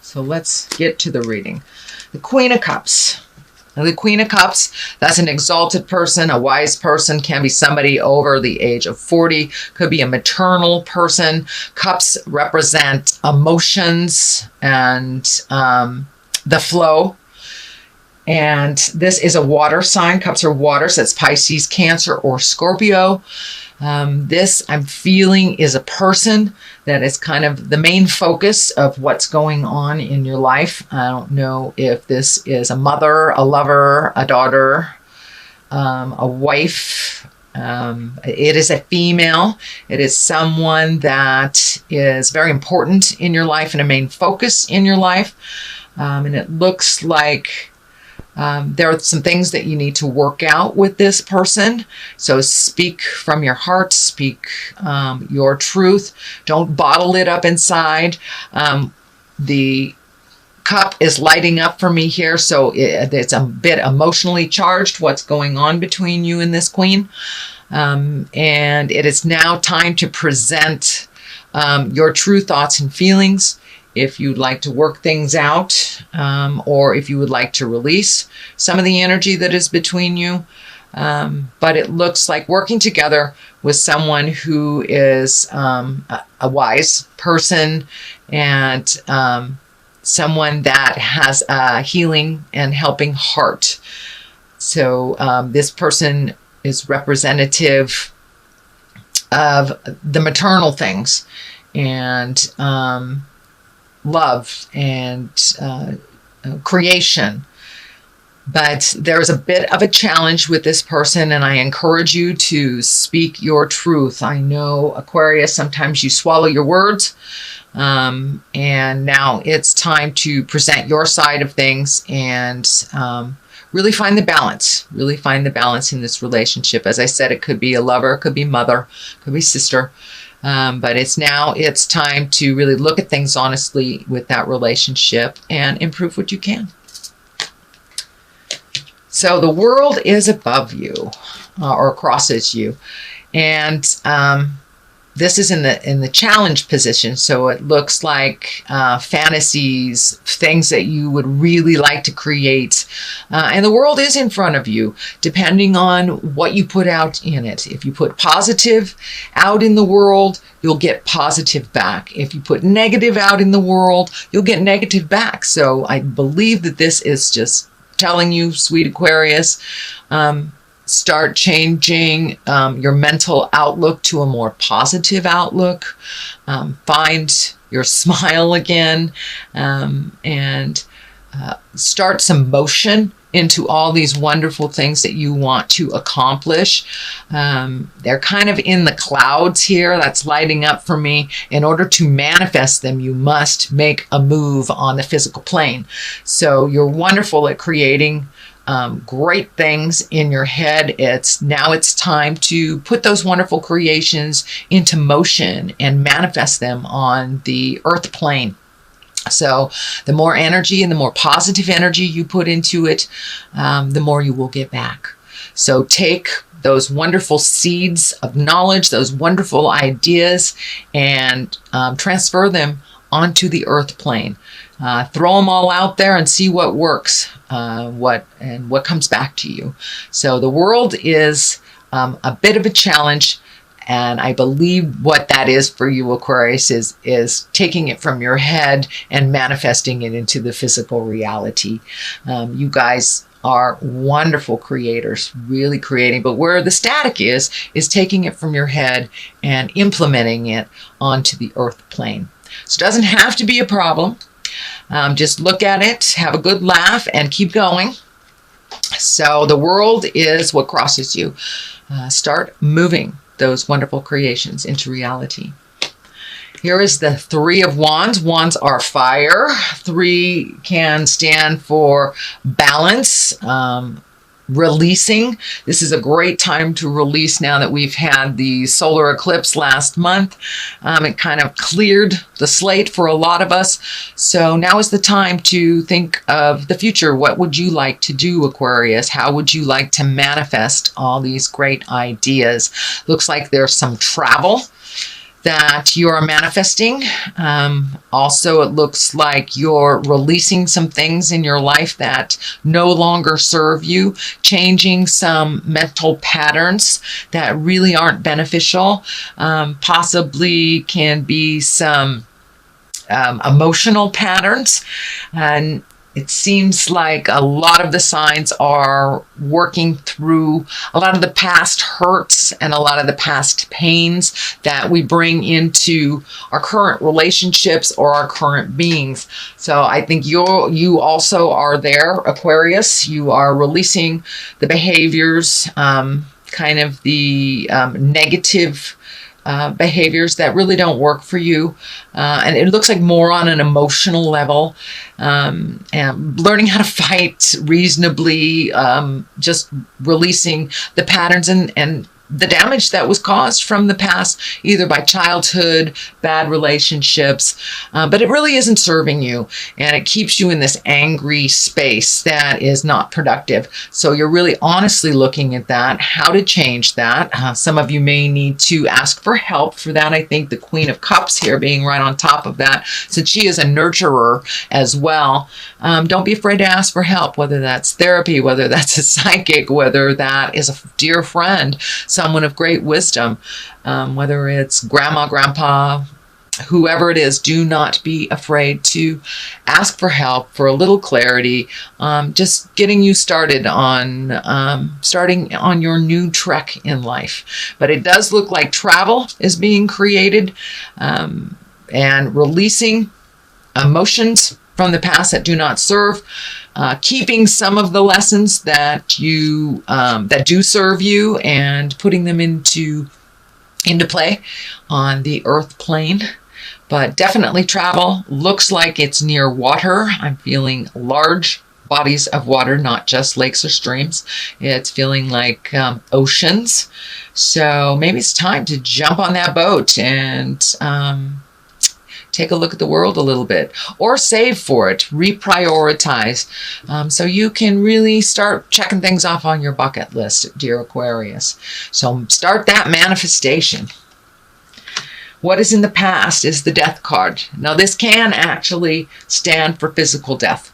So let's get to the reading. The Queen of Cups. Now, the Queen of Cups, that's an exalted person, a wise person, can be somebody over the age of 40, could be a maternal person. Cups represent emotions and the flow. And this is a water sign. Cups are water, so that's Pisces, Cancer, or Scorpio. This, I'm feeling, is a person that is kind of the main focus of what's going on in your life. I don't know if this is a mother, a lover, a daughter, a wife. It is a female. It is someone that is very important in your life and a main focus in your life. And it looks like there are some things that you need to work out with this person. So speak from your heart, speak your truth. Don't bottle it up inside. The cup is lighting up for me here, so it's a bit emotionally charged, what's going on between you and this queen. And it is now time to present your true thoughts and feelings. If you'd like to work things out, or if you would like to release some of the energy that is between you. But it looks like working together with someone who is a wise person and someone that has a healing and helping heart. So this person is representative of the maternal things and love and creation. But there's a bit of a challenge with this person, and I encourage you to speak your truth. I know, Aquarius, sometimes you swallow your words, and now it's time to present your side of things and really find the balance. Really find the balance in this relationship. As I said, it could be a lover, it could be mother, it could be sister. But it's time to really look at things honestly with that relationship and improve what you can. So the world is above you or crosses you. And this is in the challenge position. So it looks like fantasies, things that you would really like to create. And the world is in front of you, depending on what you put out in it. If you put positive out in the world, you'll get positive back. If you put negative out in the world, you'll get negative back. So I believe that this is just telling you, sweet Aquarius, start changing your mental outlook to a more positive outlook. Find your smile again, and start some motion into all these wonderful things that you want to accomplish. They're kind of in the clouds here. That's lighting up for me. In order to manifest them, you must make a move on the physical plane. So you're wonderful at creating great things in your head. Now it's time to put those wonderful creations into motion and manifest them on the earth plane. So the more energy and the more positive energy you put into it, the more you will get back. So take those wonderful seeds of knowledge, those wonderful ideas, and transfer them onto the earth plane. Throw them all out there and see what works, what comes back to you. So the world is a bit of a challenge. And I believe what that is for you, Aquarius, is taking it from your head and manifesting it into the physical reality. You guys are wonderful creators, really creating. But where the static is taking it from your head and implementing it onto the earth plane. So it doesn't have to be a problem. Just look at it, have a good laugh, and keep going. So the world is what crosses you. Start moving those wonderful creations into reality. Here is the Three of Wands. Wands are fire. 3 can stand for balance, releasing. This is a great time to release now that we've had the solar eclipse last month. It kind of cleared the slate for a lot of us. So now is the time to think of the future. What would you like to do, Aquarius? How would you like to manifest all these great ideas? Looks like there's some travel that you are manifesting. Also, it looks like you're releasing some things in your life that no longer serve you, changing some mental patterns that really aren't beneficial, possibly can be some emotional patterns. And it seems like a lot of the signs are working through a lot of the past hurts and a lot of the past pains that we bring into our current relationships or our current beings. So I think you also are there, Aquarius. You are releasing the behaviors, kind of the negative behaviors that really don't work for you. And it looks like more on an emotional level, and learning how to fight reasonably, just releasing the patterns and the damage that was caused from the past, either by childhood, bad relationships, but it really isn't serving you, and it keeps you in this angry space that is not productive. So you're really honestly looking at that, how to change that. Some of you may need to ask for help for that. I think the Queen of Cups here being right on top of that, since she is a nurturer as well. Don't be afraid to ask for help, whether that's therapy, whether that's a psychic, whether that is a dear friend, someone of great wisdom, whether it's grandma, grandpa, whoever it is. Do not be afraid to ask for help, for a little clarity, just getting you started on starting on your new trek in life. But it does look like travel is being created, and releasing emotions from the past that do not serve, keeping some of the lessons that you that do serve you, and putting them into play on the earth plane. But definitely travel. Looks like it's near water. I'm feeling large bodies of water, not just lakes or streams. It's feeling like oceans. So maybe it's time to jump on that boat and take a look at the world a little bit, or save for it, reprioritize, so you can really start checking things off on your bucket list, dear Aquarius. So start that manifestation. What is in the past is the Death card. Now this can actually stand for physical death.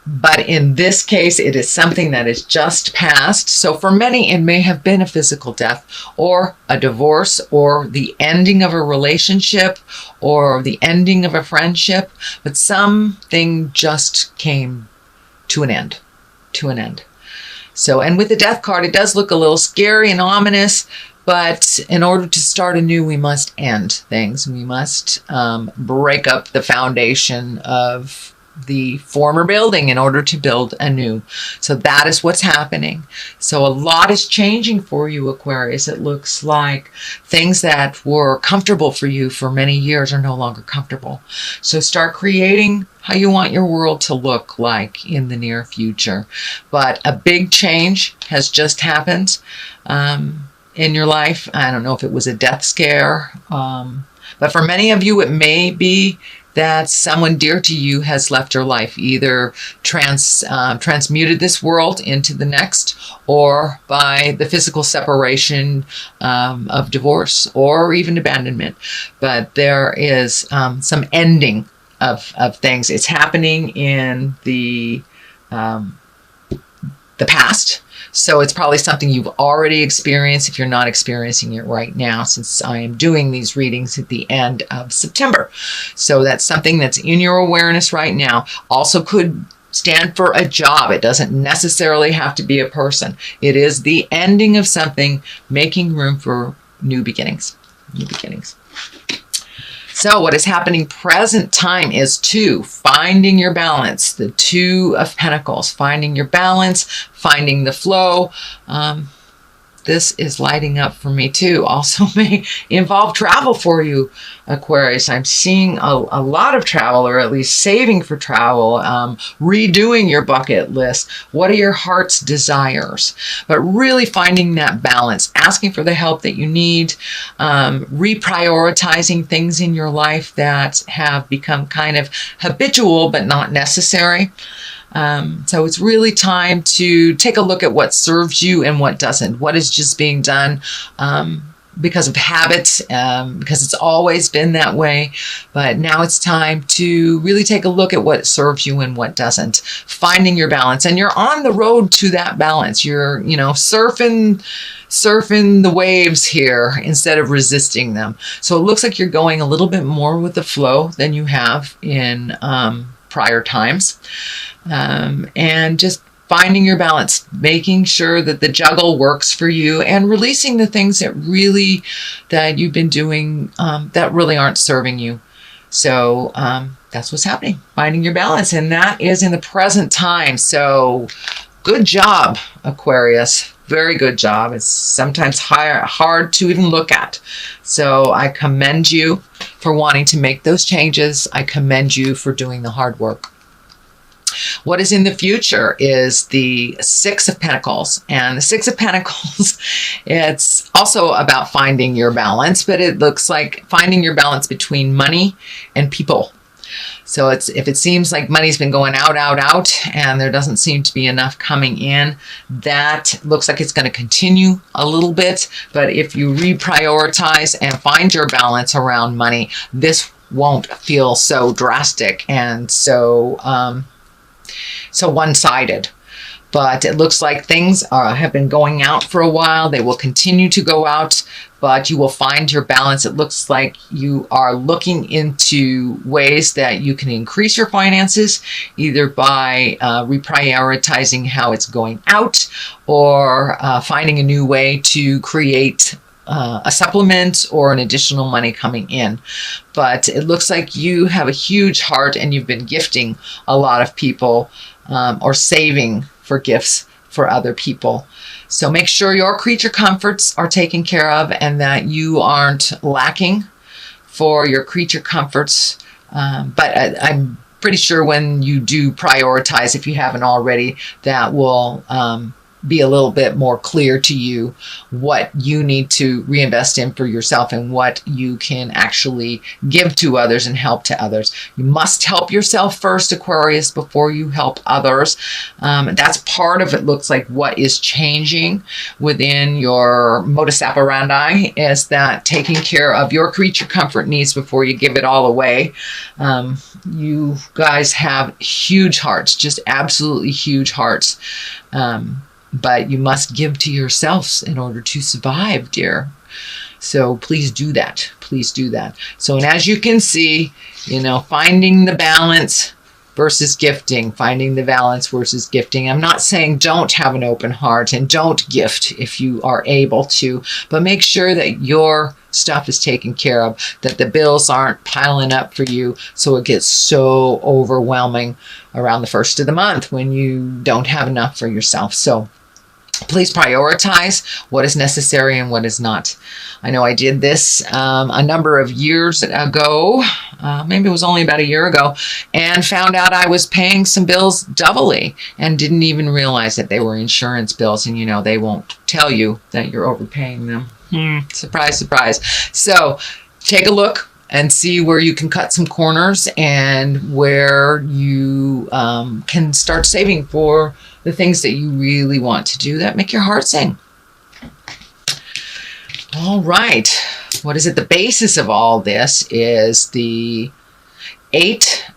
But in this case, it is something that is just past. So for many, it may have been a physical death, or a divorce, or the ending of a relationship, or the ending of a friendship. But something just came to an end, So, and with the Death card, it does look a little scary and ominous. But in order to start anew, we must end things. We must break up the foundation of the former building in order to build anew. So that is what's happening. So a lot is changing for you, Aquarius. It looks like things that were comfortable for you for many years are no longer comfortable. So start creating how you want your world to look like in the near future. But a big change has just happened in your life. I don't know if it was a death scare, but for many of you, it may be that someone dear to you has left your life, either transmuted this world into the next, or by the physical separation of divorce, or even abandonment. But there is some ending of things. It's happening in the past. So it's probably something you've already experienced if you're not experiencing it right now, since I am doing these readings at the end of September. So that's something that's in your awareness right now. Also could stand for a job. It doesn't necessarily have to be a person. It is the ending of something, making room for new beginnings. So what is happening present time is 2, finding your balance, the 2 of Pentacles, finding your balance, finding the flow. This is lighting up for me too. Also may involve travel for you, Aquarius. I'm seeing a lot of travel, or at least saving for travel, redoing your bucket list. What are your heart's desires? But really finding that balance, asking for the help that you need, reprioritizing things in your life that have become kind of habitual but not necessary. So it's really time to take a look at what serves you and what doesn't. What is just being done because of habits, because it's always been that way. But now it's time to really take a look at what serves you and what doesn't. Finding your balance, and you're on the road to that balance. You're, surfing the waves here instead of resisting them. So it looks like you're going a little bit more with the flow than you have in prior times, and just finding your balance, making sure that the juggle works for you, and releasing the things that you've been doing that really aren't serving you. So that's what's happening, finding your balance, and that is in the present time. So good job, Aquarius. Very good job. It's sometimes hard to even look at. So I commend you for wanting to make those changes. I commend you for doing the hard work. What is in the future is the Six of Pentacles. And the Six of Pentacles, it's also about finding your balance, but it looks like finding your balance between money and people. So if it seems like money's been going out, and there doesn't seem to be enough coming in, that looks like it's going to continue a little bit. But if you reprioritize and find your balance around money, this won't feel so drastic and so one-sided. But it looks like things have been going out for a while. They will continue to go out, but you will find your balance. It looks like you are looking into ways that you can increase your finances, either by reprioritizing how it's going out, or finding a new way to create a supplement or an additional money coming in. But it looks like you have a huge heart, and you've been gifting a lot of people, or saving for gifts for other people. So make sure your creature comforts are taken care of, and that you aren't lacking for your creature comforts. But I'm pretty sure when you do prioritize, if you haven't already, that will be a little bit more clear to you what you need to reinvest in for yourself, and what you can actually give to others and help to others. You must help yourself first, Aquarius, before you help others. That's part of it. Looks like what is changing within your modus operandi is that taking care of your creature comfort needs before you give it all away. You guys have huge hearts, just absolutely huge hearts. But you must give to yourselves in order to survive, dear. So please do that. Please do that. So, and as you can see, finding the balance versus gifting, finding the balance versus gifting. I'm not saying don't have an open heart and don't gift if you are able to, but make sure that your stuff is taken care of, that the bills aren't piling up for you so it gets so overwhelming around the first of the month when you don't have enough for yourself. So please prioritize what is necessary and what is not. I know I did this a number of years ago, maybe it was only about a year ago, and found out I was paying some bills doubly and didn't even realize that they were insurance bills. And they won't tell you that you're overpaying them. Surprise, surprise. So take a look and see where you can cut some corners, and where you can start saving for the things that you really want to do that make your heart sing. All right. What is it? The basis of all this is the 8.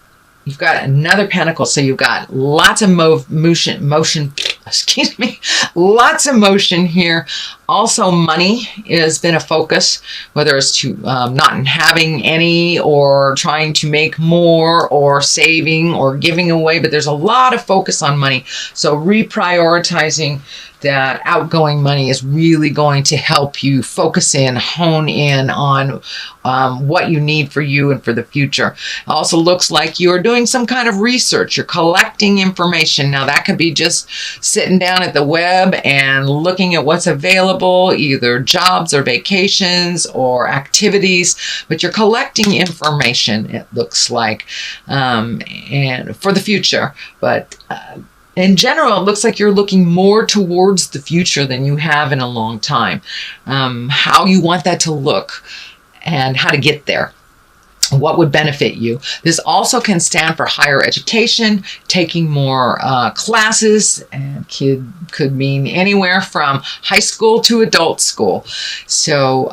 You've got another pentacle, so you've got lots of motion, excuse me, lots of motion here. Also, money has been a focus, whether it's to not having any, or trying to make more, or saving, or giving away, but there's a lot of focus on money. So reprioritizing that outgoing money is really going to help you focus in, hone in on what you need for you and for the future. It also looks like you're doing some kind of research. You're collecting information. Now that could be just sitting down at the web and looking at what's available, either jobs or vacations or activities, but you're collecting information, it looks like, and for the future. But in general, it looks like you're looking more towards the future than you have in a long time. How you want that to look and how to get there. What would benefit you? This also can stand for higher education, taking more classes, and could mean anywhere from high school to adult school. So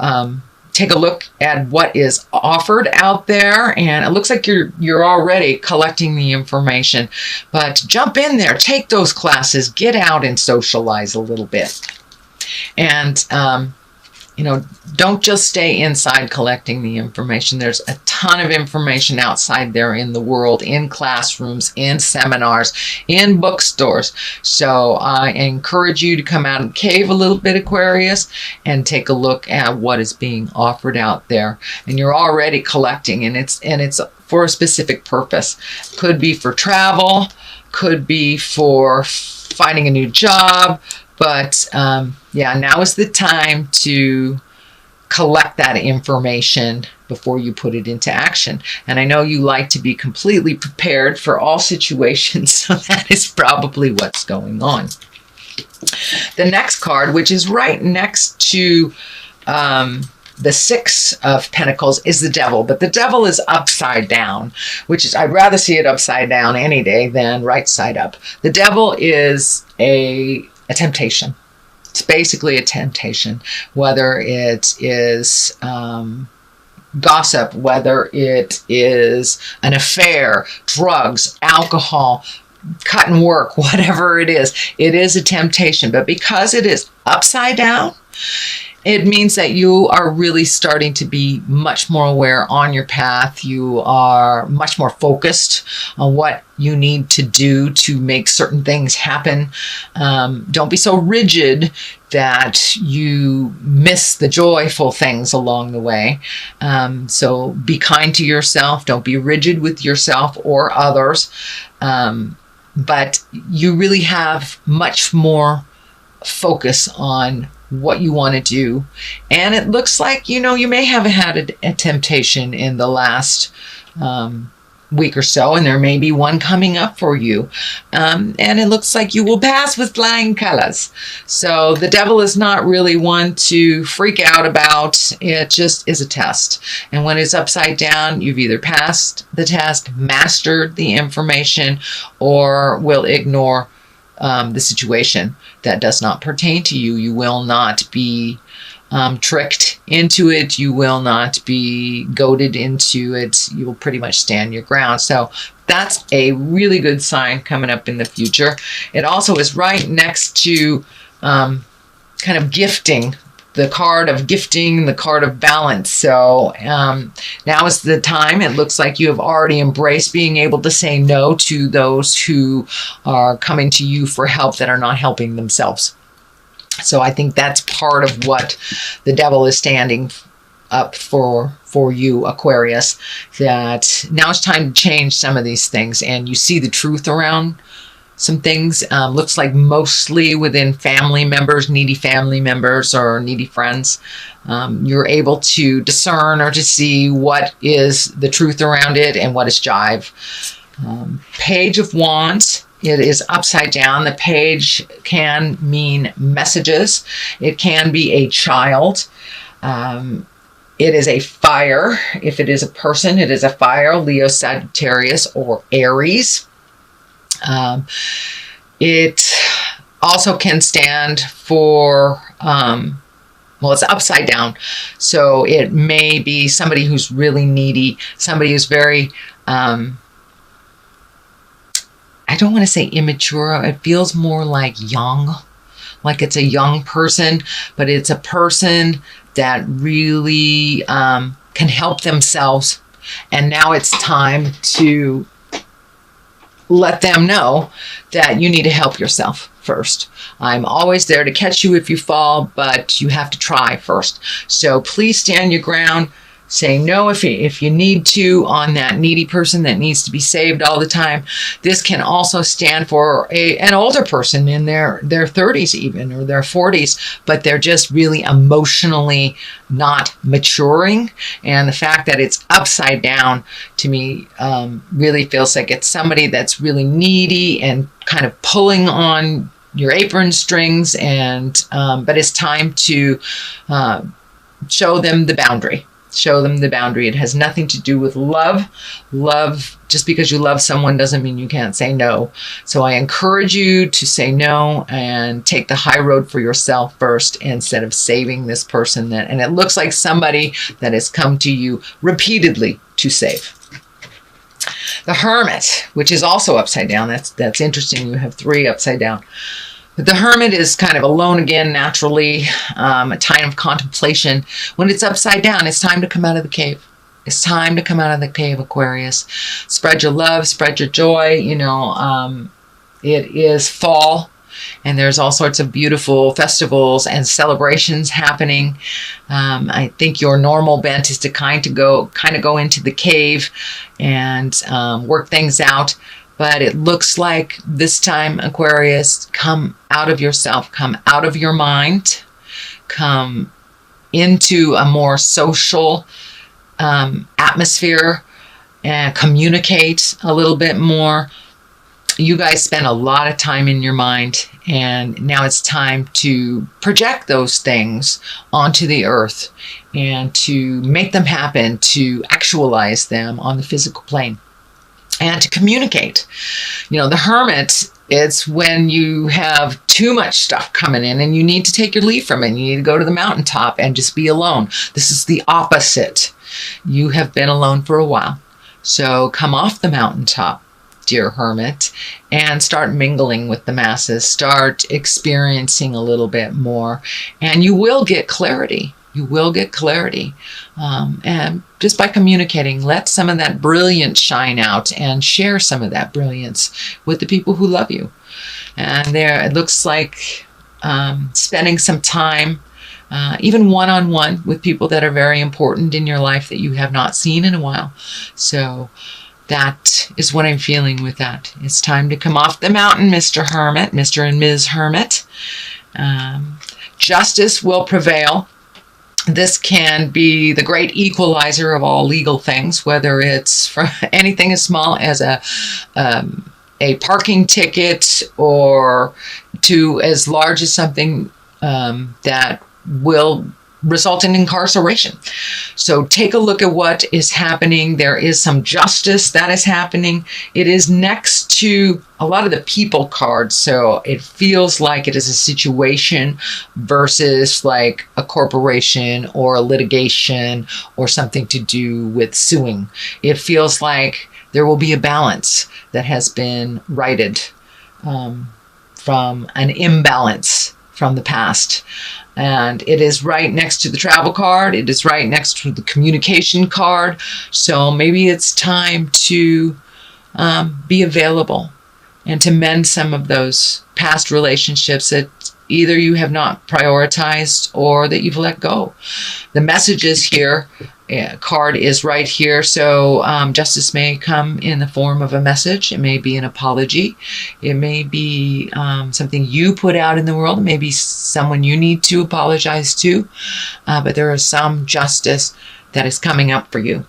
take a look at what is offered out there, and it looks like you're already collecting the information. But jump in there, take those classes, get out and socialize a little bit, and don't just stay inside collecting the information. There's a ton of information outside there in the world, in classrooms, in seminars, in bookstores. So I encourage you to come out and cave a little bit, Aquarius, and take a look at what is being offered out there. And you're already collecting, and it's for a specific purpose. Could be for travel, could be for finding a new job. But yeah, now is the time to collect that information before you put it into action. And I know you like to be completely prepared for all situations, so that is probably what's going on. The next card, which is right next to the Six of Pentacles, is the Devil. But the Devil is upside down, which is, I'd rather see it upside down any day than right side up. The Devil is a temptation. It's basically a temptation, whether it is gossip, whether it is an affair, drugs, alcohol, cut and work, whatever it is a temptation. But because it is upside down, it means that you are really starting to be much more aware on your path. You are much more focused on what you need to do to make certain things happen. Don't be so rigid that you miss the joyful things along the way. So be kind to yourself. Don't be rigid with yourself or others. But you really have much more focus on what you want to do. And it looks like, you may have had a temptation in the last week or so, and there may be one coming up for you. And it looks like you will pass with flying colors. So the Devil is not really one to freak out about. It just is a test. And when it's upside down, you've either passed the test, mastered the information, or will ignore the situation that does not pertain to you. You will not be tricked into it. You will not be goaded into it. You will pretty much stand your ground. So that's a really good sign coming up in the future. It also is right next to kind of gifting. The card of gifting, the card of balance. So now is the time. It looks like you have already embraced being able to say no to those who are coming to you for help that are not helping themselves. So I think that's part of what the Devil is standing up for you, Aquarius, that now it's time to change some of these things, and you see the truth around some things. Looks like mostly within family members, needy family members or needy friends. You're able to discern or to see what is the truth around it and what is jive. Page of Wands. It is upside down. The page can mean messages. It can be a child. It is a fire. If it is a person, it is a fire. Leo, Sagittarius, or Aries. It also can stand for, it's upside down. So it may be somebody who's really needy, somebody who's very, I don't want to say immature. It feels more like young, like it's a young person, but it's a person that really can help themselves. And now it's time to let them know that you need to help yourself first. I'm always there to catch you if you fall, but you have to try first. So please stand your ground. Say no if you need to on that needy person that needs to be saved all the time. This can also stand for an older person in their 30s even, or their 40s, but they're just really emotionally not maturing. And the fact that it's upside down to me really feels like it's somebody that's really needy and kind of pulling on your apron strings, and but it's time to show them the boundary. Show them the boundary. It has nothing to do with love. Love, just because you love someone doesn't mean you can't say no. So I encourage you to say no and take the high road for yourself first instead of saving this person. And it looks like somebody that has come to you repeatedly to save. The Hermit, which is also upside down. That's interesting. You have 3 upside down. But the Hermit is kind of alone again, naturally, a time of contemplation. When it's upside down, it's time to come out of the cave. It's time to come out of the cave, Aquarius. Spread your love, spread your joy. It is fall, and there's all sorts of beautiful festivals and celebrations happening. I think your normal bent is to kind of go into the cave and work things out. But it looks like this time, Aquarius, come out of yourself, come out of your mind, come into a more social atmosphere and communicate a little bit more. You guys spend a lot of time in your mind, and now it's time to project those things onto the earth and to make them happen, to actualize them on the physical plane. And to communicate. The Hermit, it's when you have too much stuff coming in and you need to take your leave from it. You need to go to the mountaintop and just be alone. This is the opposite. You have been alone for a while. So come off the mountaintop, dear Hermit, and start mingling with the masses. Start experiencing a little bit more. And you will get clarity. You will get clarity. And just by communicating, let some of that brilliance shine out and share some of that brilliance with the people who love you. And it looks like spending some time, even one-on-one with people that are very important in your life that you have not seen in a while. So that is what I'm feeling with that. It's time to come off the mountain, Mr. Hermit, Mr. and Ms. Hermit. Justice will prevail. This can be the great equalizer of all legal things, whether it's for anything as small as a parking ticket or to as large as something that will result in incarceration. So take a look at what is happening. There is some justice that is happening. It is next to a lot of the people cards. So it feels like it is a situation versus like a corporation or a litigation or something to do with suing. It feels like there will be a balance that has been righted from an imbalance from the past. And it is right next to the travel card. It is right next to the communication card. So maybe it's time to be available and to mend some of those past relationships that either you have not prioritized or that you've let go. The messages here, card is right here. So justice may come in the form of a message. It may be an apology. It may be something you put out in the world. It may be someone you need to apologize to. But there is some justice that is coming up for you.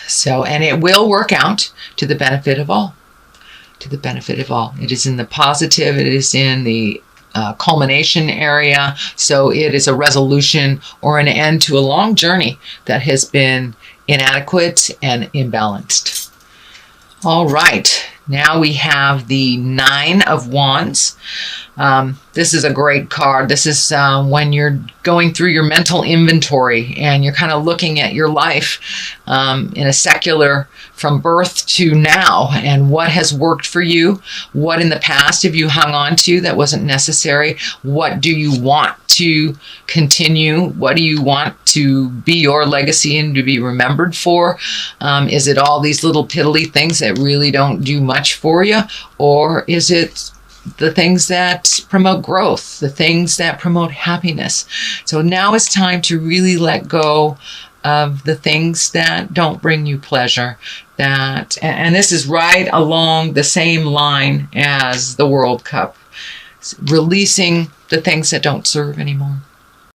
So, and it will work out to the benefit of all. To the benefit of all. It is in the positive. It is in the culmination area. So it is a resolution or an end to a long journey that has been inadequate and imbalanced. All right. Now we have the 9 of Wands. This is a great card. This is when you're going through your mental inventory and you're kind of looking at your life in a secular from birth to now and what has worked for you, what in the past have you hung on to that wasn't necessary, what do you want to continue, what do you want to be your legacy and to be remembered for? Is it all these little piddly things that really don't do much for you, or is it the things that promote growth, the things that promote happiness? So now it's time to really let go of the things that don't bring you pleasure. And this is right along the same line as the World Cup. Releasing the things that don't serve anymore.